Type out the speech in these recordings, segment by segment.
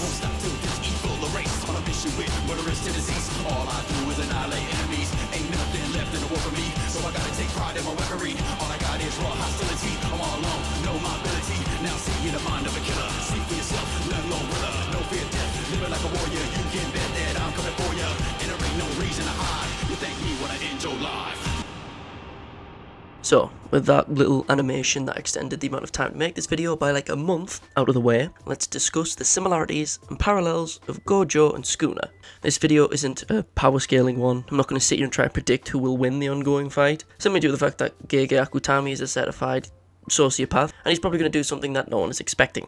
Won't stop till this evil erase. On a mission with murderous tendencies. All I do is annihilate enemies. Ain't nothing left in the war for me. So I gotta take pride in my weaponry. All I got is raw hostility. I'm all alone, know my ability. Now see in the mind of a killer. See for yourself, let alone brother. No fear of death, living like a warrior. You can bet that I'm coming for ya. And there ain't no reason to hide. You thank me when I end your life. So, with that little animation that extended the amount of time to make this video by like a month out of the way, let's discuss the similarities and parallels of Gojo and Sukuna. This video isn't a power scaling one. I'm not going to sit here and try to predict who will win the ongoing fight, simply due to the fact that Gege Akutami is a certified sociopath, and he's probably going to do something that no one is expecting.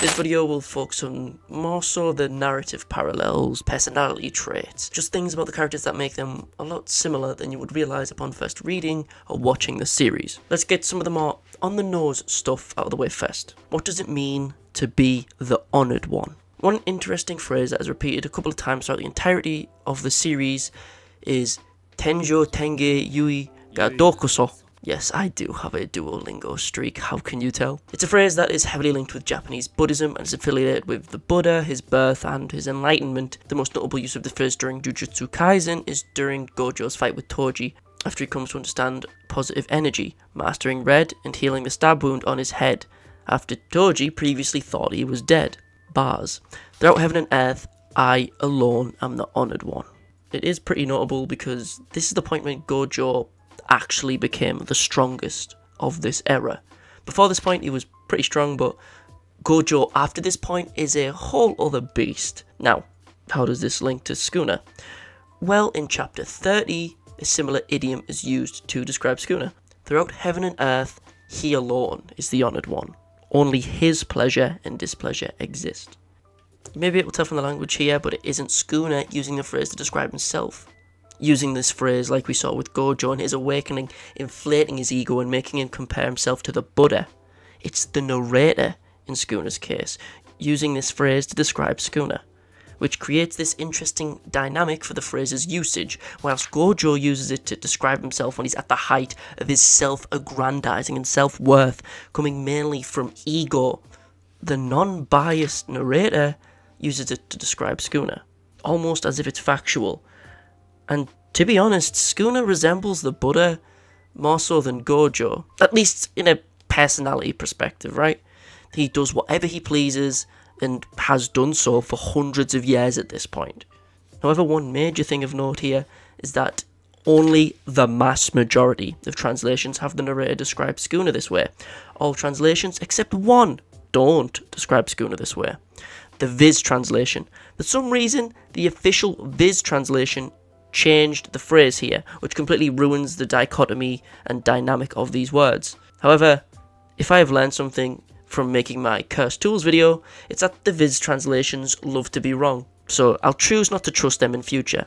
This video will focus on more so the narrative parallels, personality traits, just things about the characters that make them a lot similar than you would realise upon first reading or watching the series. Let's get some of the more on-the-nose stuff out of the way first. What does it mean to be the honoured one? One interesting phrase that is repeated a couple of times throughout the entirety of the series is Tenjo Tenge Yui ga Dokuso. Yes, I do have a Duolingo streak, how can you tell? It's a phrase that is heavily linked with Japanese Buddhism and is affiliated with the Buddha, his birth, and his enlightenment. The most notable use of the phrase during JUJUTSU Kaisen is during Gojo's fight with Toji, after he comes to understand positive energy, mastering red and healing the stab wound on his head, after Toji previously thought he was dead. Bars. Throughout heaven and earth, I alone am the honoured one. It is pretty notable because this is the point when Gojo actually became the strongest of this era. Before this point he was pretty strong, but Gojo after this point is a whole other beast. Now, how does this link to Sukuna? Well, in chapter 30, a similar idiom is used to describe Sukuna. Throughout heaven and earth, he alone is the honoured one. Only his pleasure and displeasure exist. You may be able to tell from the language here, but it isn't Sukuna using the phrase to describe himself. Using this phrase like we saw with Gojo and his awakening, inflating his ego and making him compare himself to the Buddha. It's the narrator, in Sukuna's case, using this phrase to describe Sukuna, which creates this interesting dynamic for the phrase's usage, whilst Gojo uses it to describe himself when he's at the height of his self-aggrandizing and self-worth, coming mainly from ego. The non-biased narrator uses it to describe Sukuna, almost as if it's factual. And to be honest, Sukuna resembles the Buddha more so than Gojo, at least in a personality perspective, right? He does whatever he pleases and has done so for hundreds of years at this point. However, one major thing of note here is that only the mass majority of translations have the narrator describe Sukuna this way. All translations except one don't describe Sukuna this way. The Viz translation. For some reason, the official Viz translation changed the phrase here, which completely ruins the dichotomy and dynamic of these words. However, if I have learned something from making my Cursed Tools video, it's that the Viz translations love to be wrong, so I'll choose not to trust them in future.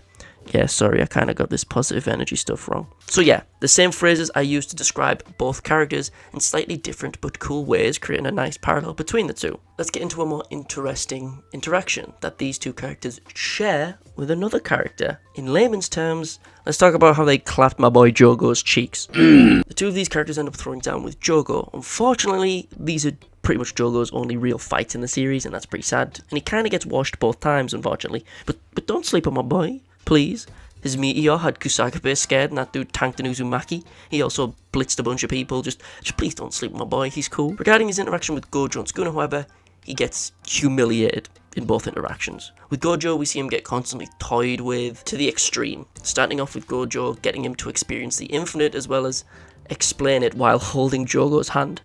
Yeah, sorry, I kind of got this positive energy stuff wrong. So yeah, the same phrases I used to describe both characters in slightly different but cool ways, creating a nice parallel between the two. Let's get into a more interesting interaction that these two characters share with another character. In layman's terms, let's talk about how they clapped my boy Jogo's cheeks. The two of these characters end up throwing down with Jogo. Unfortunately, these are pretty much Jogo's only real fights in the series, and that's pretty sad. And he kind of gets washed both times, unfortunately. But don't sleep on my boy. Please. His meteor had Kusakabe scared and that dude tanked an Uzumaki. He also blitzed a bunch of people. Just please don't sleep with my boy, he's cool. Regarding his interaction with Gojo and Sukuna, however, he gets humiliated in both interactions. With Gojo, we see him get constantly toyed with to the extreme. Starting off with Gojo, getting him to experience the infinite as well as explain it while holding Jogo's hand.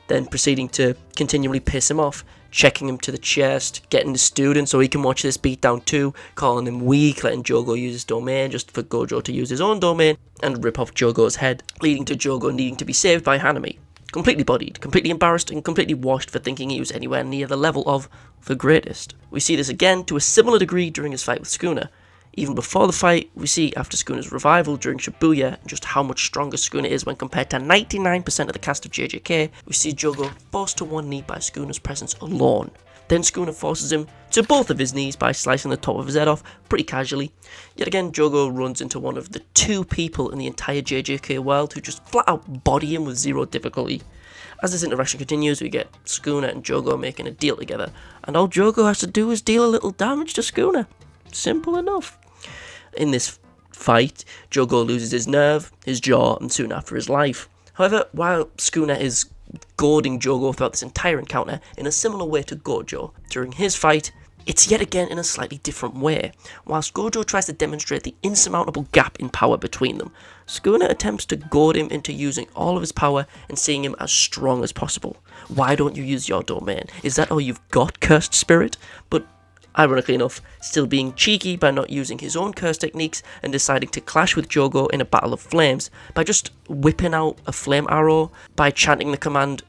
Then proceeding to continually piss him off, checking him to the chest, getting the student so he can watch this beatdown too, calling him weak, letting Jogo use his domain just for Gojo to use his own domain, and rip off Jogo's head, leading to Jogo needing to be saved by Hanami. Completely bodied, completely embarrassed, and completely washed for thinking he was anywhere near the level of the greatest. We see this again to a similar degree during his fight with Sukuna. Even before the fight, we see after Sukuna's revival during Shibuya just how much stronger Sukuna is when compared to 99% of the cast of JJK. We see Jogo forced to one knee by Sukuna's presence alone. Then Sukuna forces him to both of his knees by slicing the top of his head off pretty casually. Yet again, Jogo runs into one of the 2 people in the entire JJK world who just flat out body him with 0 difficulty. As this interaction continues, we get Sukuna and Jogo making a deal together, and all Jogo has to do is deal a little damage to Sukuna. Simple enough. In this fight, Jogo loses his nerve, his jaw, and soon after his life. However, while Sukuna is goading Jogo throughout this entire encounter in a similar way to Gojo, during his fight, it's yet again in a slightly different way. Whilst Gojo tries to demonstrate the insurmountable gap in power between them, Sukuna attempts to goad him into using all of his power and seeing him as strong as possible. Why don't you use your domain? Is that all you've got, cursed spirit? But ironically enough, still being cheeky by not using his own curse techniques and deciding to clash with Jogo in a battle of flames by just whipping out a flame arrow by chanting the command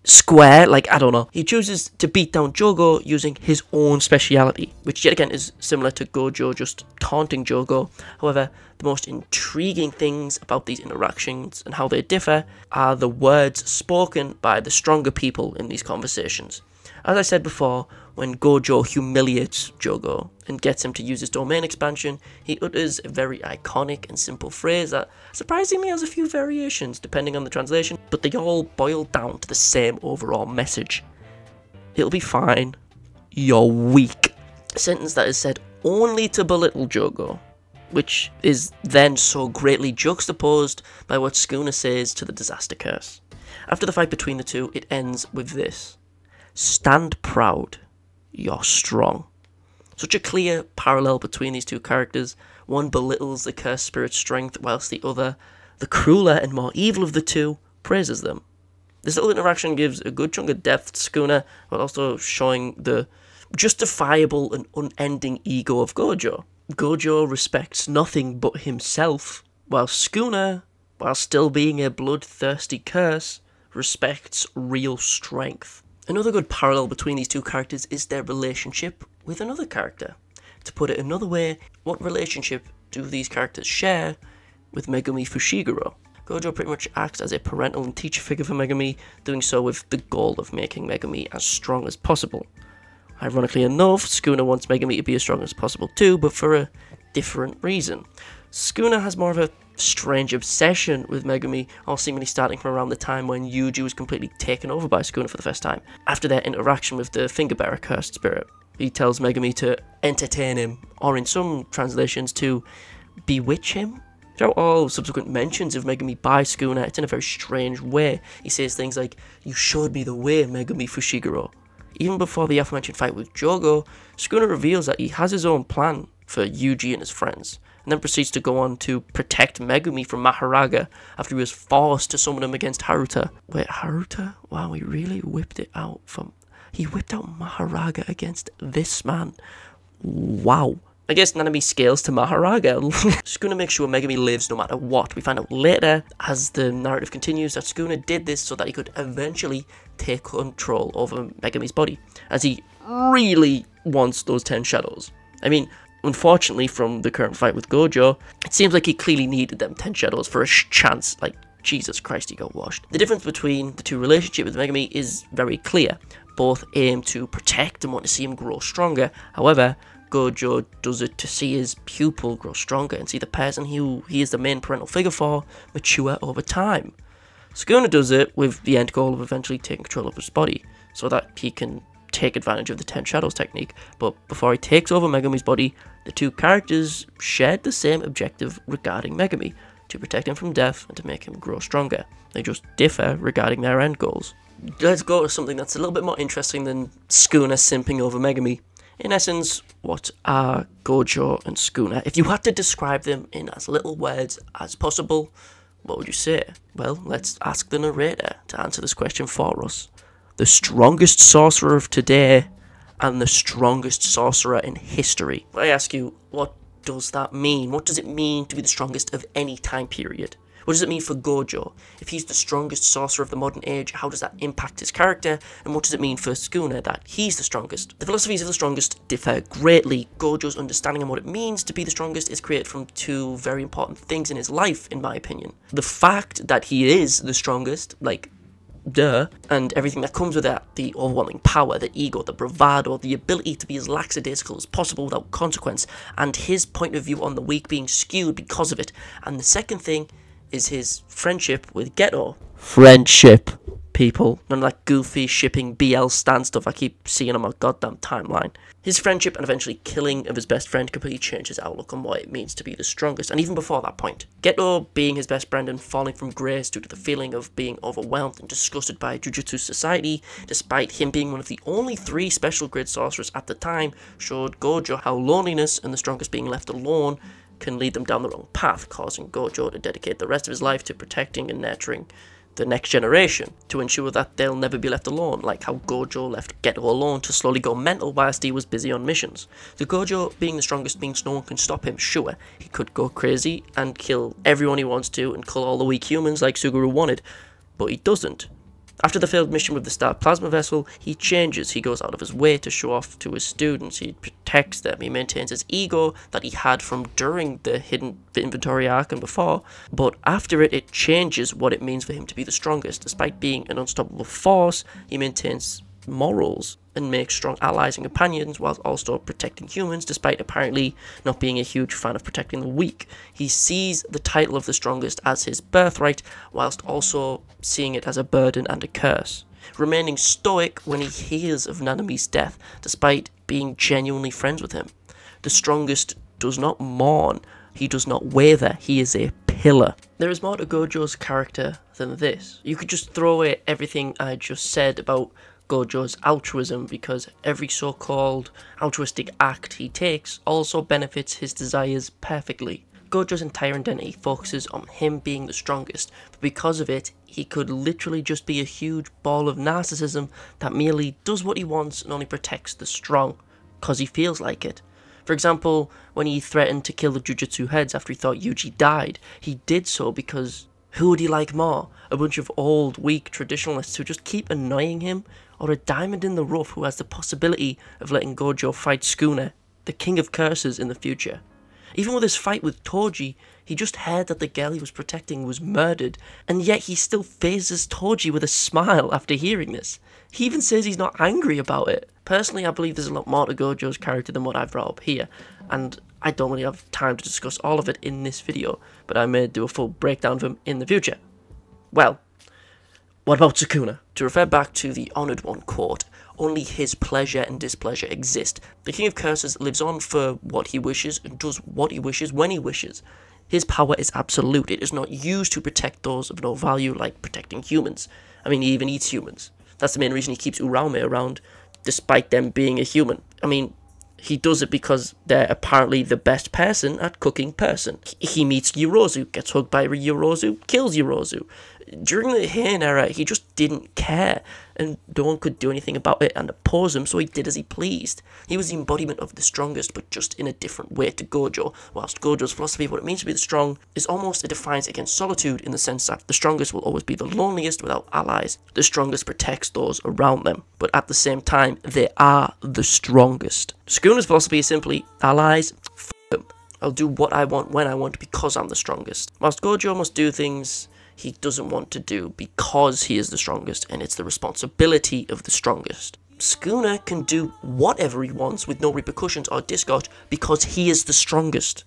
square, like, I don't know. He chooses to beat down Jogo using his own speciality, which yet again is similar to Gojo just taunting Jogo. However, the most intriguing things about these interactions and how they differ are the words spoken by the stronger people in these conversations. As I said before, when Gojo humiliates Jogo and gets him to use his domain expansion, he utters a very iconic and simple phrase that surprisingly has a few variations depending on the translation, but they all boil down to the same overall message. It'll be fine. You're weak. A sentence that is said only to belittle Jogo, which is then so greatly juxtaposed by what Sukuna says to the disaster curse. After the fight between the two, it ends with this: stand proud. You're strong. Such a clear parallel between these two characters. One belittles the cursed spirit's strength, whilst the other, the crueler and more evil of the two, praises them. This little interaction gives a good chunk of depth to Sukuna, while also showing the justifiable and unending ego of Gojo. Gojo respects nothing but himself, while Sukuna, while still being a bloodthirsty curse, respects real strength. Another good parallel between these two characters is their relationship with another character. To put it another way, what relationship do these characters share with Megumi Fushiguro? Gojo pretty much acts as a parental and teacher figure for Megumi, doing so with the goal of making Megumi as strong as possible. Ironically enough, Sukuna wants Megumi to be as strong as possible too, but for a different reason. Sukuna has more of a strange obsession with Megumi, all seemingly starting from around the time when Yuji was completely taken over by Sukuna for the first time. After their interaction with the finger bearer cursed spirit, he tells Megumi to entertain him, or in some translations to bewitch him. Throughout all subsequent mentions of Megumi by Sukuna, it's in a very strange way. He says things like, "You showed me the way, Megumi Fushiguro." Even before the aforementioned fight with Jogo, Sukuna reveals that he has his own plan for Yuji and his friends, and then proceeds to go on to protect Megumi from Maharaga after he was forced to summon him against Haruta. Wait, Haruta? Wow, he really whipped it out from... He whipped out Maharaga against this man. Wow. I guess Nanami scales to Maharaga. Sukuna makes sure Megumi lives no matter what. We find out later, as the narrative continues, that Sukuna did this so that he could eventually take control over Megumi's body, as he really wants those 10 shadows. I mean, unfortunately, from the current fight with Gojo, it seems like he clearly needed them 10 shadows for a chance. Like, Jesus Christ, he got washed. The difference between the two relationships with Megumi is very clear. Both aim to protect and want to see him grow stronger. However, Gojo does it to see his pupil grow stronger and see the person who he is the main parental figure for mature over time. Sukuna does it with the end goal of eventually taking control of his body, so that he can take advantage of the 10 Shadows technique. But before he takes over Megumi's body, the two characters shared the same objective regarding Megumi, to protect him from death and to make him grow stronger. They just differ regarding their end goals. Let's go to something that's a little bit more interesting than Sukuna simping over Megumi. In essence, what are Gojo and Sukuna? If you had to describe them in as little words as possible, what would you say? Well, let's ask the narrator to answer this question for us. The strongest sorcerer of today and the strongest sorcerer in history. I ask you, what does that mean? What does it mean to be the strongest of any time period? What does it mean for Gojo? If he's the strongest sorcerer of the modern age, how does that impact his character? And what does it mean for Sukuna that he's the strongest? The philosophies of the strongest differ greatly. Gojo's understanding of what it means to be the strongest is created from two very important things in his life, in my opinion. The fact that he is the strongest, like, duh, and everything that comes with that, the overwhelming power, the ego, the bravado, the ability to be as lackadaisical as possible without consequence, and his point of view on the weak being skewed because of it. And the second thing is his friendship with Geto. Friendship, people. None of that goofy shipping BL stan stuff I keep seeing on my goddamn timeline. His friendship and eventually killing of his best friend completely changed his outlook on what it means to be the strongest, and even before that point. Geto being his best friend and falling from grace due to the feeling of being overwhelmed and disgusted by Jujutsu society, despite him being one of the only 3 special grade sorcerers at the time, showed Gojo how loneliness and the strongest being left alone can lead them down the wrong path, causing Gojo to dedicate the rest of his life to protecting and nurturing the next generation, to ensure that they'll never be left alone, like how Gojo left Geto alone to slowly go mental whilst he was busy on missions. The Gojo being the strongest means no one can stop him. Sure, he could go crazy and kill everyone he wants to and kill all the weak humans like Suguru wanted, but he doesn't. After the failed mission with the Star Plasma Vessel, he changes. He goes out of his way to show off to his students. He protects them. He maintains his ego that he had from during the hidden inventory arc and before. But after it, it changes what it means for him to be the strongest. Despite being an unstoppable force, he maintains morals and makes strong allies and companions whilst also protecting humans, despite apparently not being a huge fan of protecting the weak. He sees the title of the strongest as his birthright, whilst also seeing it as a burden and a curse, remaining stoic when he hears of Nanami's death, despite being genuinely friends with him. The strongest does not mourn, he does not waver, he is a pillar. There is more to Gojo's character than this. You could just throw away everything I just said about Gojo's altruism, because every so-called altruistic act he takes also benefits his desires perfectly. Gojo's entire identity focuses on him being the strongest, but because of it, he could literally just be a huge ball of narcissism that merely does what he wants and only protects the strong, cause he feels like it. For example, when he threatened to kill the Jujutsu heads after he thought Yuji died, he did so because who would he like more? A bunch of old, weak traditionalists who just keep annoying him? Or a diamond in the rough who has the possibility of letting Gojo fight Sukuna, the king of curses, in the future? Even with his fight with Toji, he just heard that the girl he was protecting was murdered, and yet he still faces Toji with a smile after hearing this. He even says he's not angry about it. Personally, I believe there's a lot more to Gojo's character than what I've brought up here, and I don't really have time to discuss all of it in this video, but I may do a full breakdown of him in the future. Well, what about Sukuna? To refer back to the Honored One quote, only his pleasure and displeasure exist. The King of Curses lives on for what he wishes and does what he wishes when he wishes. His power is absolute. It is not used to protect those of no value like protecting humans. I mean, he even eats humans. That's the main reason he keeps Uraume around, despite them being a human. I mean, he does it because they're apparently the best person at cooking person. He meets Yorozu, gets hugged by Yorozu, kills Yorozu. During the Heian era, he just didn't care, and no one could do anything about it and oppose him, so he did as he pleased. He was the embodiment of the strongest, but just in a different way to Gojo, whilst Gojo's philosophy of what it means to be the strong is almost a defiance against solitude, in the sense that the strongest will always be the loneliest without allies. The strongest protects those around them, but at the same time, they are the strongest. Sukuna's philosophy is simply, allies, f*** them. I'll do what I want when I want because I'm the strongest. Whilst Gojo must do things he doesn't want to do because he is the strongest, and it's the responsibility of the strongest. Sukuna can do whatever he wants with no repercussions or discord because he is the strongest.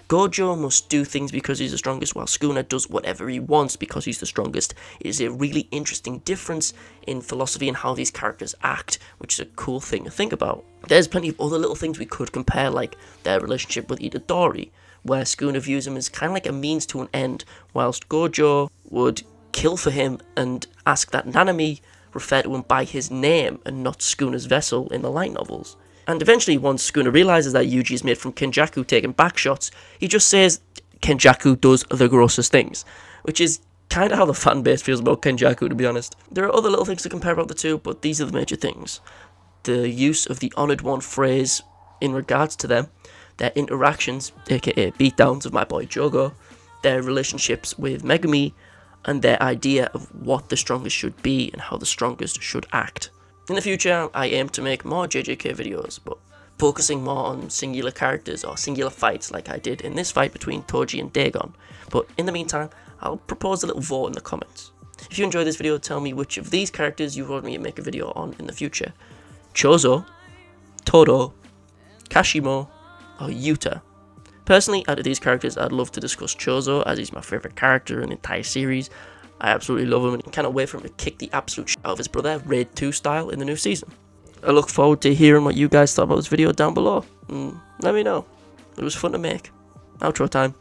Gojo must do things because he's the strongest, while Sukuna does whatever he wants because he's the strongest. It is a really interesting difference in philosophy and how these characters act, which is a cool thing to think about. There's plenty of other little things we could compare, like their relationship with Itadori, where Sukuna views him as kind of like a means to an end, whilst Gojo would kill for him and ask that Nanami refer to him by his name and not Sukuna's vessel in the light novels. And eventually, once Sukuna realises that Yuji is made from Kenjaku taking back shots, he just says Kenjaku does the grossest things, which is kind of how the fan base feels about Kenjaku, to be honest. There are other little things to compare about the two, but these are the major things. The use of the Honored One phrase in regards to them, their interactions, aka beatdowns of my boy Jogo, their relationships with Megumi, and their idea of what the strongest should be and how the strongest should act. In the future, I aim to make more JJK videos, but focusing more on singular characters or singular fights like I did in this fight between Toji and Dagon. But in the meantime, I'll propose a little vote in the comments. If you enjoyed this video, tell me which of these characters you want me to make a video on in the future. Chozo, Todo, Kashimo, or Yuta. Personally, out of these characters, I'd love to discuss Chozo, as he's my favourite character in the entire series. I absolutely love him and cannot wait for him to kick the absolute shit out of his brother, Raid 2 style, in the new season. I look forward to hearing what you guys thought about this video down below. Let me know. It was fun to make. Outro time.